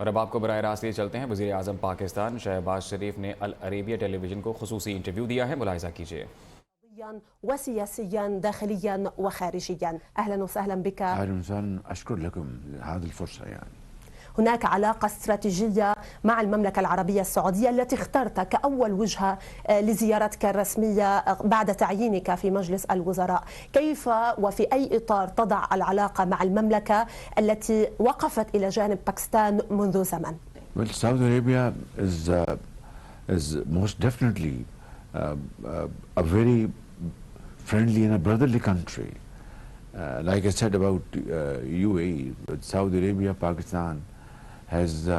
और अब आपको बराह रास्त लिए चलते हैं। वज़ीर आज़म पाकिस्तान शहबाज शरीफ ने अल अरेबिया टेलीविज़न को खुसूसी इंटरव्यू दिया है, मुलाहिज़ा कीजिए। وسياسيا داخليا وخارجيا. أهلا وسهلا بك. أهلا وسهلا، أشكر لكم هذه الفرصة. هناك علاقة استراتيجية مع المملكة العربية السعودية التي اخترت كأول وجهة لزيارتك الرسمية بعد تعيينك في مجلس الوزراء. كيف وفي أي إطار تضع العلاقة مع المملكة التي وقفت إلى جانب باكستان منذ زمن؟ Well, Saudi Arabia is most definitely a very friendly and a brotherly country. Like I said about UAE, Saudi Arabia, Pakistan has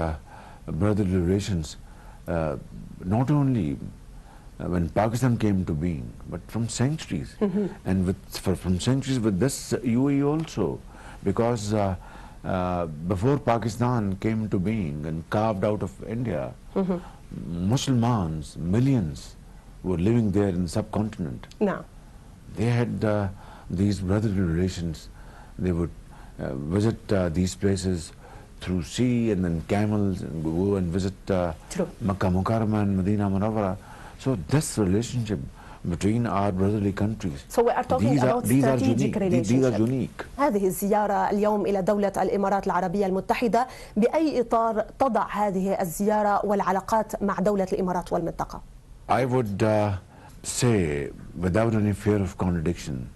brotherly relations not only when Pakistan came to being, but from centuries. And from centuries with this UAE also, because before Pakistan came to being and carved out of India, Muslims, millions were living there in the subcontinent. No. They had these brotherly relations. They would visit these places through sea and then camels, and go and visit Makkah Mukarramah and Medina Munawwara. So this relationship between our brotherly countries, so we are talking about strategic relationship. These are unique. هذه الزيارة اليوم إلى دولة الإمارات العربية المتحدة، بأي إطار تضع هذه الزيارة والعلاقات مع دولة الإمارات والمنطقة؟ I would say, without any fear of contradiction,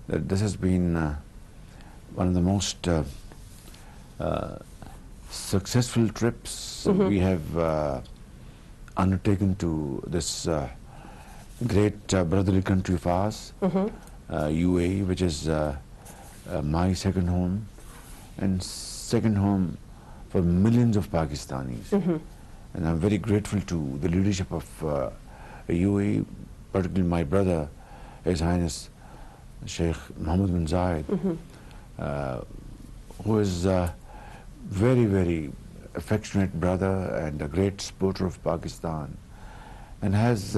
that this has been one of the most successful trips we have undertaken to this great brotherly country of ours, UAE, which is my second home and second home for millions of Pakistanis. And I'm very grateful to the leadership of UAE, particularly my brother, His Highness Sheikh Mohammed bin Zayed, who is a very, very affectionate brother and a great supporter of Pakistan, and has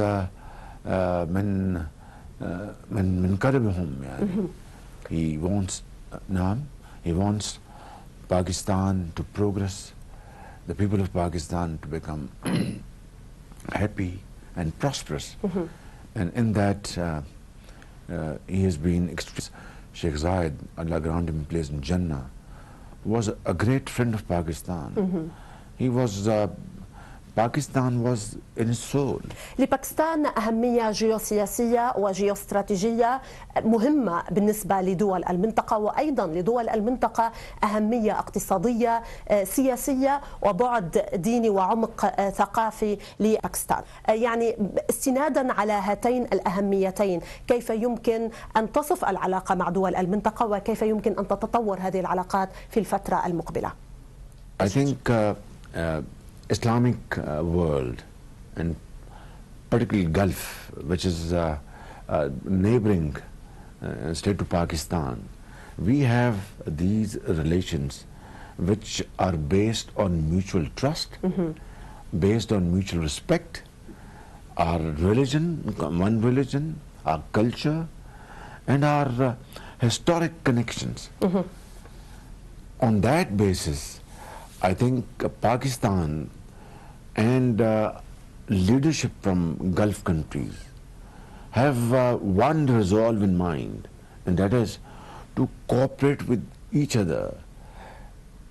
من قلبهم يعني. He wants Pakistan to progress, the people of Pakistan to become happy and prosperous. And in that he has been extreme. Sheikh Zayed, Allah grant him place in Jannah, was a great friend of Pakistan. He was Pakistan was in his soul. لباكستان أهمية جيوسياسية وجيوستراتيجية مهمة بالنسبة لدول المنطقة، وأيضا لدول المنطقة أهمية اقتصادية سياسية وبعد ديني وعمق ثقافي لباكستان. يعني استنادا على هاتين الأهميتين، كيف يمكن أن تصف العلاقة مع دول المنطقة وكيف يمكن أن تتطور هذه العلاقات في الفترة المقبلة؟ I think Islamic world, and particularly Gulf, which is neighboring state to Pakistan, we have these relations which are based on mutual trust, based on mutual respect, our religion, one religion, our culture, and our historic connections. On that basis, I think Pakistan and leadership from Gulf countries have one resolve in mind, and that is to cooperate with each other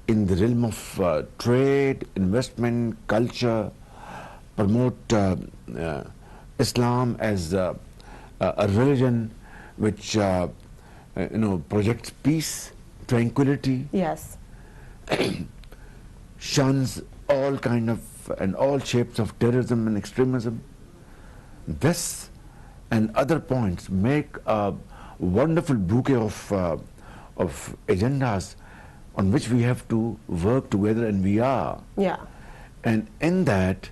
in the realm of trade, investment, culture, promote Islam as a religion which projects peace, tranquility. Yes. Shuns all kind of and all shapes of terrorism and extremism. This and other points make a wonderful bouquet of agendas on which we have to work together, and we are. Yeah. And in that,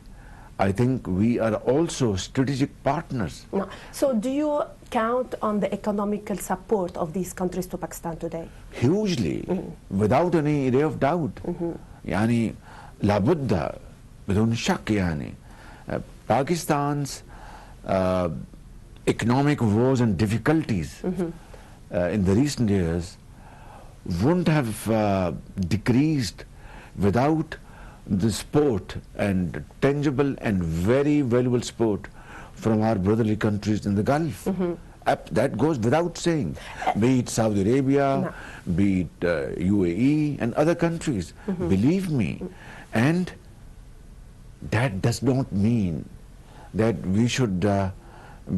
I think we are also strategic partners. No. So do you count on the economical support of these countries to Pakistan today? Hugely, without any ray of doubt. يعني لابد بدون شك يعني Pakistan's economic woes and difficulties in the recent years wouldn't have decreased without the support and tangible and very valuable support from our brotherly countries in the Gulf. That goes without saying, be it Saudi Arabia, be it UAE and other countries. Believe me. And that does not mean that we should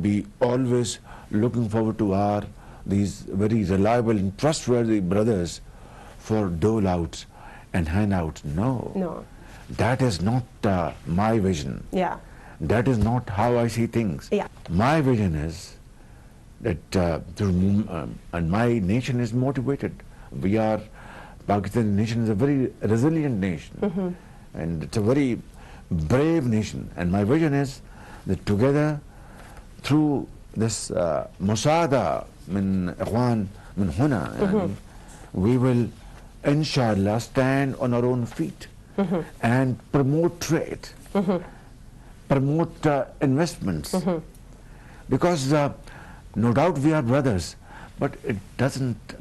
be always looking forward to these very reliable and trustworthy brothers for dole-outs and handouts. No. That is not my vision. Yeah. That is not how I see things. Yeah. My vision is that and my nation is motivated. Pakistan nation is a very resilient nation. And it's a very brave nation. And my vision is that together, through this musada min ikhwan min huna, we will inshallah stand on our own feet and promote trade, promote investments. Because no doubt we are brothers, but it doesn't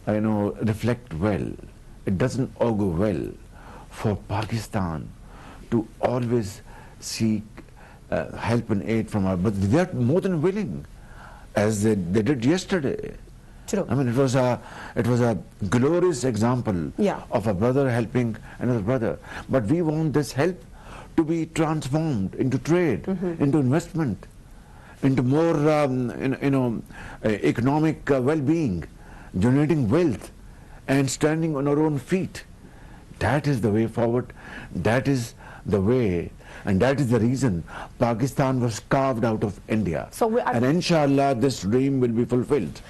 reflect well, it doesn't augur well for Pakistan to always seek help and aid from our brothers. They are more than willing, as they did yesterday. True. I mean, it was a glorious example of a brother helping another brother. But we want this help to be transformed into trade, into investment, into more economic well-being, generating wealth, and standing on our own feet. That is the way forward. That is the way, and that is the reason Pakistan was carved out of India. And inshallah, this dream will be fulfilled.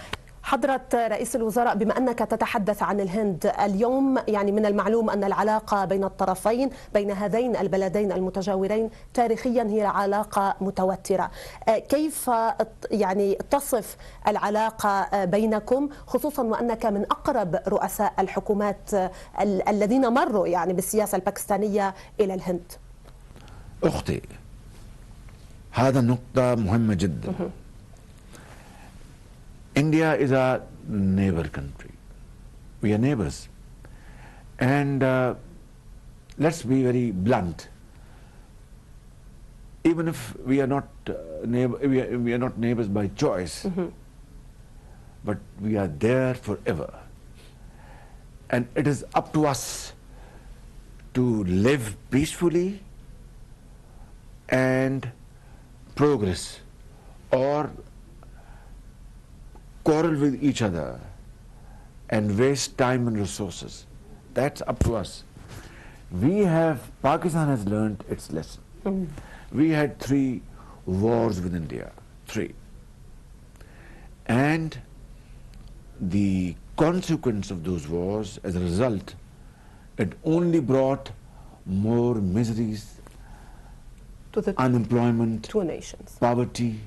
حضرة رئيس الوزراء، بما أنك تتحدث عن الهند اليوم، يعني من المعلوم أن العلاقة بين الطرفين، بين هذين البلدين المتجاورين تاريخيا هي علاقة متوترة. كيف يعني تصف العلاقة بينكم، خصوصا وأنك من أقرب رؤساء الحكومات الذين مروا يعني بالسياسة الباكستانية إلى الهند؟ أختي، هذا نقطة مهمة جدا. India is a neighbor country. We are neighbors. And let's be very blunt. Even if we are not we are not neighbors by choice, but we are there forever. And it is up to us to live peacefully and progress, or quarrel with each other and waste time and resources. That's up to us. Pakistan has learned its lesson. We had 3 wars with India, 3. And the consequence of those wars, as a result, it only brought more miseries, to the unemployment, 2 nations, poverty,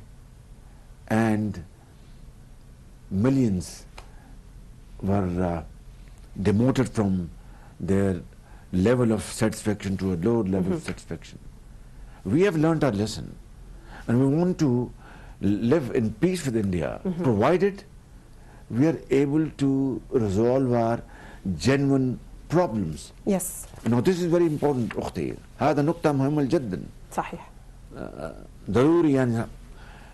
and millions were demoted from their level of satisfaction to a low level of satisfaction. We have learnt our lesson, and we want to live in peace with India, provided we are able to resolve our genuine problems. Yes. Now this is very important, أختي. هذا نقطة مهمة جدا. صحيح. ضروري يعني.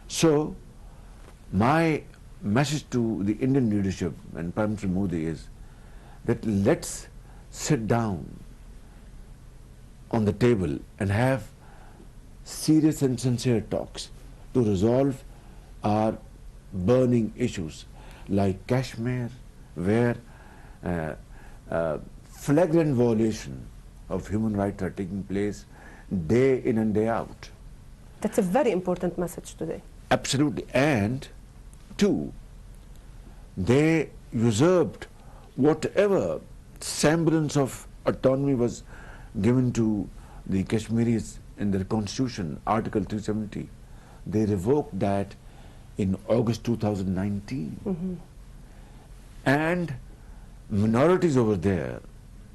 So my message to the Indian leadership and Prime Minister Modi is that let's sit down on the table and have serious and sincere talks to resolve our burning issues like Kashmir, where flagrant violation of human rights are taking place day in and day out. That's a very important message today. Absolutely. And 2, they usurped whatever semblance of autonomy was given to the Kashmiris in their constitution, Article 370. They revoked that in August 2019. And minorities over there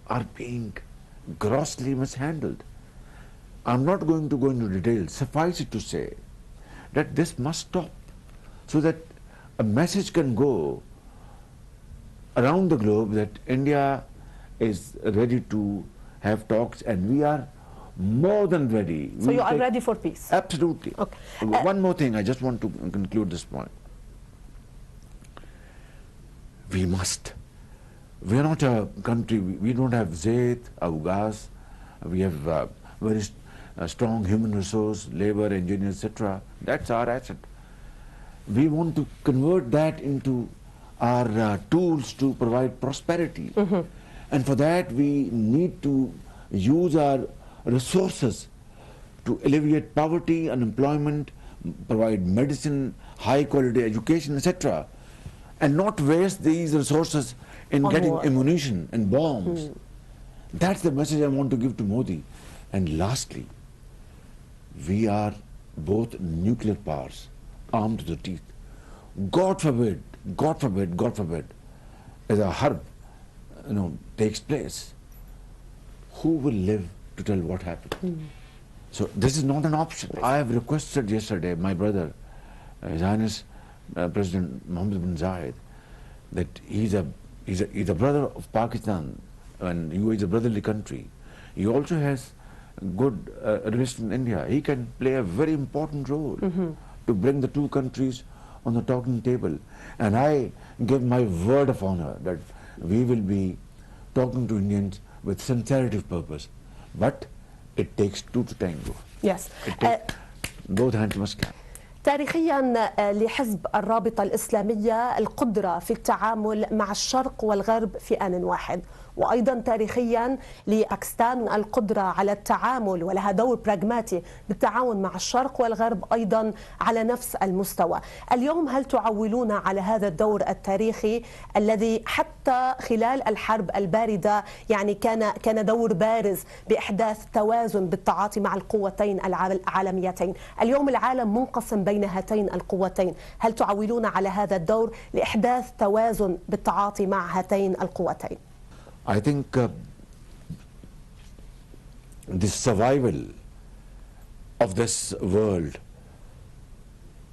are being grossly mishandled. I'm not going to go into details. Suffice it to say that this must stop, so that a message can go around the globe that India is ready to have talks, and we are more than ready. So you are ready for peace? Absolutely. Okay. One more thing, I just want to conclude this point. We must. We are not a country, we don't have zayt, or gas, we have very strong human resource, labor, engineers, etc. That's our asset. We want to convert that into our tools to provide prosperity. And for that we need to use our resources to alleviate poverty, unemployment, provide medicine, high quality education, etc. And not waste these resources in getting ammunition and bombs. That's the message I want to give to Modi. And lastly, we are both nuclear powers, armed to the teeth. God forbid, God forbid, God forbid, as a harb, takes place, who will live to tell what happened? So this is not an option. I have requested yesterday, my brother, His Highness President Mohammed bin Zayed, that he's a brother of Pakistan, and UAE is a brotherly country. He also has good relations in India. He can play a very important role to bring the two countries on the talking table. And I give my word of honor that we will be talking to Indians with sincerity of purpose. But it takes two to tango. Yes. Both hands must clap. تاريخيا لحزب الرابطة الإسلامية القدرة في التعامل مع الشرق والغرب في آن واحد، وأيضا تاريخيا لباكستان القدرة على التعامل ولها دور براغماتي بالتعاون مع الشرق والغرب أيضا على نفس المستوى. اليوم هل تعولون على هذا الدور التاريخي الذي حتى خلال الحرب الباردة يعني كان دور بارز بإحداث توازن بالتعاطي مع القوتين العالميتين؟ اليوم العالم منقسم بين هاتين القوتين، هل تعولون على هذا الدور لإحداث توازن بالتعاطي مع هاتين القوتين؟ I think the survival of this world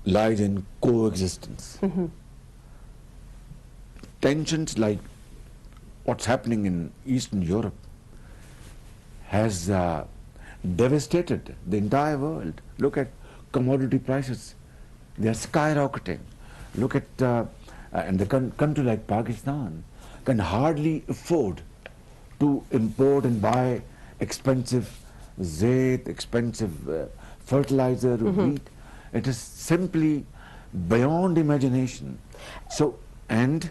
lies in coexistence. Tensions like what's happening in Eastern Europe has devastated the entire world. Look at commodity prices, they are skyrocketing. Look at and the country like Pakistan can hardly afford to import and buy expensive zayt, expensive fertilizer, wheat. It is simply beyond imagination. So, and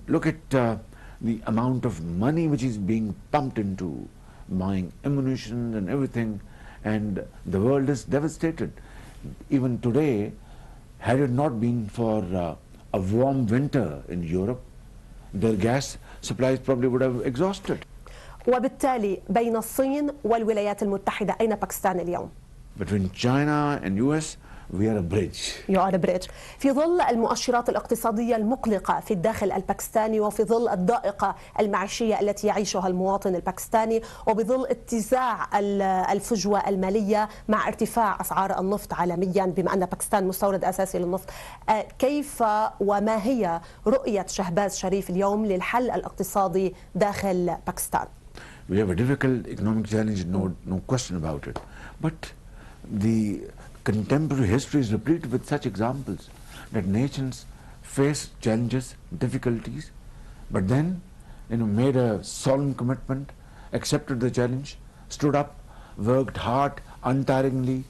look at the amount of money which is being pumped into buying ammunition and everything, and the world is devastated. Even today, had it not been for a warm winter in Europe, their gas supplies probably would have exhausted. وبالتالي بين الصين والولايات المتحدة أين باكستان اليوم؟ Between China and US, we are a bridge. You are a bridge. في ظل المؤشرات الاقتصادية المقلقة في الداخل الباكستاني، وفي ظل الضائقة المعيشية التي يعيشها المواطن الباكستاني، وبظل اتساع الفجوة المالية مع ارتفاع أسعار النفط عالميا بما أن باكستان مستورد أساسي للنفط، كيف وما هي رؤية شهباز شريف اليوم للحل الاقتصادي داخل باكستان؟ We have a difficult economic challenge, no question about it. But the contemporary history is replete with such examples that nations face challenges, difficulties, but then made a solemn commitment, accepted the challenge, stood up, worked hard, untiringly,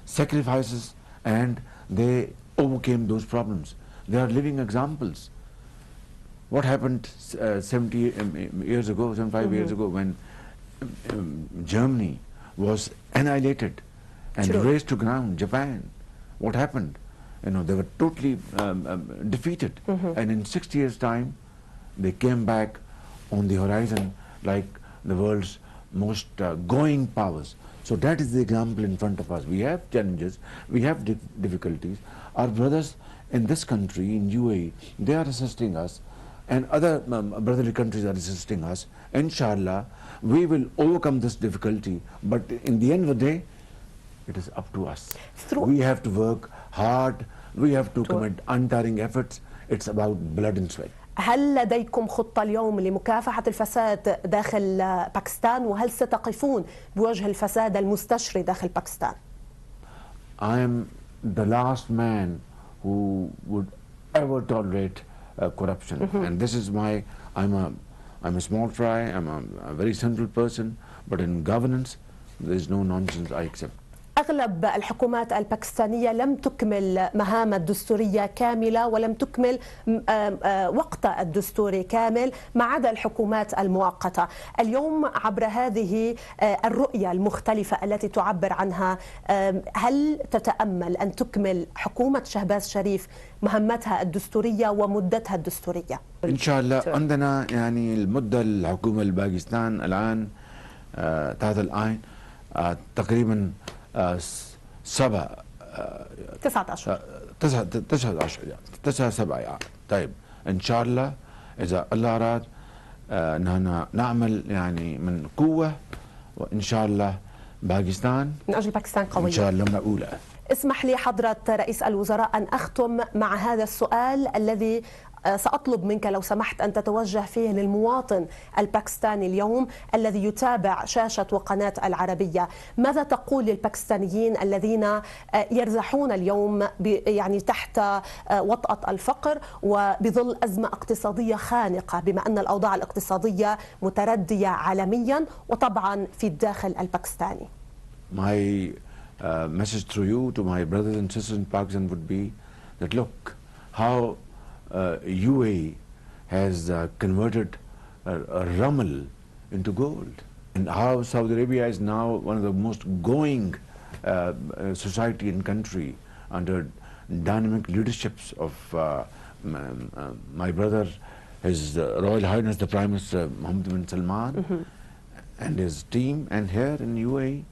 sacrifices, and they overcame those problems. They are living examples. What happened 70 years ago, 75 years ago, when Germany was annihilated and razed to ground, Japan, what happened? They were totally defeated. And in 60 years' time, they came back on the horizon like the world's most going powers. So that is the example in front of us. We have challenges, we have difficulties. Our brothers in this country, in UAE, they are assisting us, and other brotherly countries are assisting us. Inshallah, we will overcome this difficulty, but in the end of the day, it is up to us. We have to work hard, we have to commit untiring efforts. It's about blood and sweat. هل لديكم خطة اليوم لمكافحة الفساد داخل باكستان، وهل ستقفون بوجه الفساد المستشري داخل باكستان؟ I am the last man who would ever tolerate corruption, and this is why I'm a small fry. I'm a very simple person, but in governance, there is no nonsense I accept. أغلب الحكومات الباكستانية لم تكمل مهامها الدستورية كاملة، ولم تكمل وقتها الدستوري كامل، ما عدا الحكومات المؤقتة. اليوم عبر هذه الرؤية المختلفة التي تعبر عنها، هل تتأمل أن تكمل حكومة شهباز شريف مهمتها الدستورية ومدتها الدستورية؟ إن شاء الله. عندنا يعني المدة الحكومة الباكستان الآن تحت الآن تقريبا 9 أشهر 9 7 يعني. طيب ان شاء الله اذا الله اراد نعمل يعني من قوه، وان شاء الله باكستان من اجل باكستان قويه ان شاء الله من اولى. اسمح لي حضرة رئيس الوزراء أن أختم مع هذا السؤال الذي سأطلب منك لو سمحت أن تتوجه فيه للمواطن الباكستاني اليوم الذي يتابع شاشة وقناة العربية. ماذا تقول للباكستانيين الذين يرزحون اليوم يعني تحت وطأة الفقر وبظل أزمة اقتصادية خانقة، بما أن الأوضاع الاقتصادية متردية عالميا وطبعا في الداخل الباكستاني؟ My message through you to my brothers and sisters in Pakistan would be that look how UAE has converted a rummel into gold, and how Saudi Arabia is now one of the most going society and country under dynamic leaderships of my brother, His Royal Highness the Prime Minister Mohammed bin Salman and his team, and here in UAE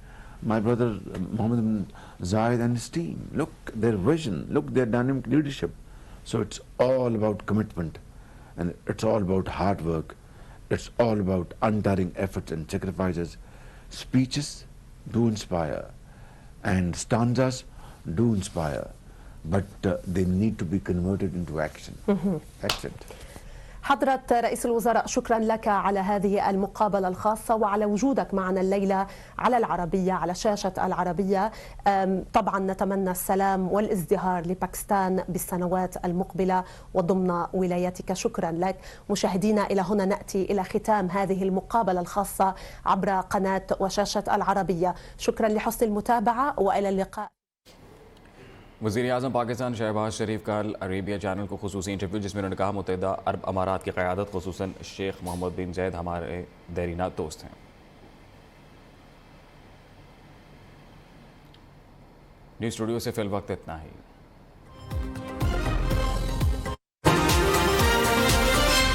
my brother Mohammed bin Zayed and his team. Look their vision, look their dynamic leadership. So it's all about commitment, and it's all about hard work. It's all about untiring efforts and sacrifices. Speeches do inspire, and stanzas do inspire, but they need to be converted into action. That's it. حضرة رئيس الوزراء، شكرا لك على هذه المقابلة الخاصة وعلى وجودك معنا الليلة على العربية، على شاشة العربية. طبعا نتمنى السلام والازدهار لباكستان بالسنوات المقبلة وضمن ولايتك. شكرا لك. مشاهدينا، إلى هنا نأتي إلى ختام هذه المقابلة الخاصة عبر قناة وشاشة العربية. شكرا لحسن المتابعة وإلى اللقاء. वज़ीर आज़म पाकिस्तान शहबाज शरीफ का अल Arabia channel को खुसूसी interview, जिसमें उन्होंने कहा मुत्तहिदा अरब अमारात की क़यादत खुसूसन शेख मोहम्मद बिन ज़ैद हमारे देरीना दोस्त हैं। न्यूज़ स्टूडियो से फ़िल वक्त इतना ही।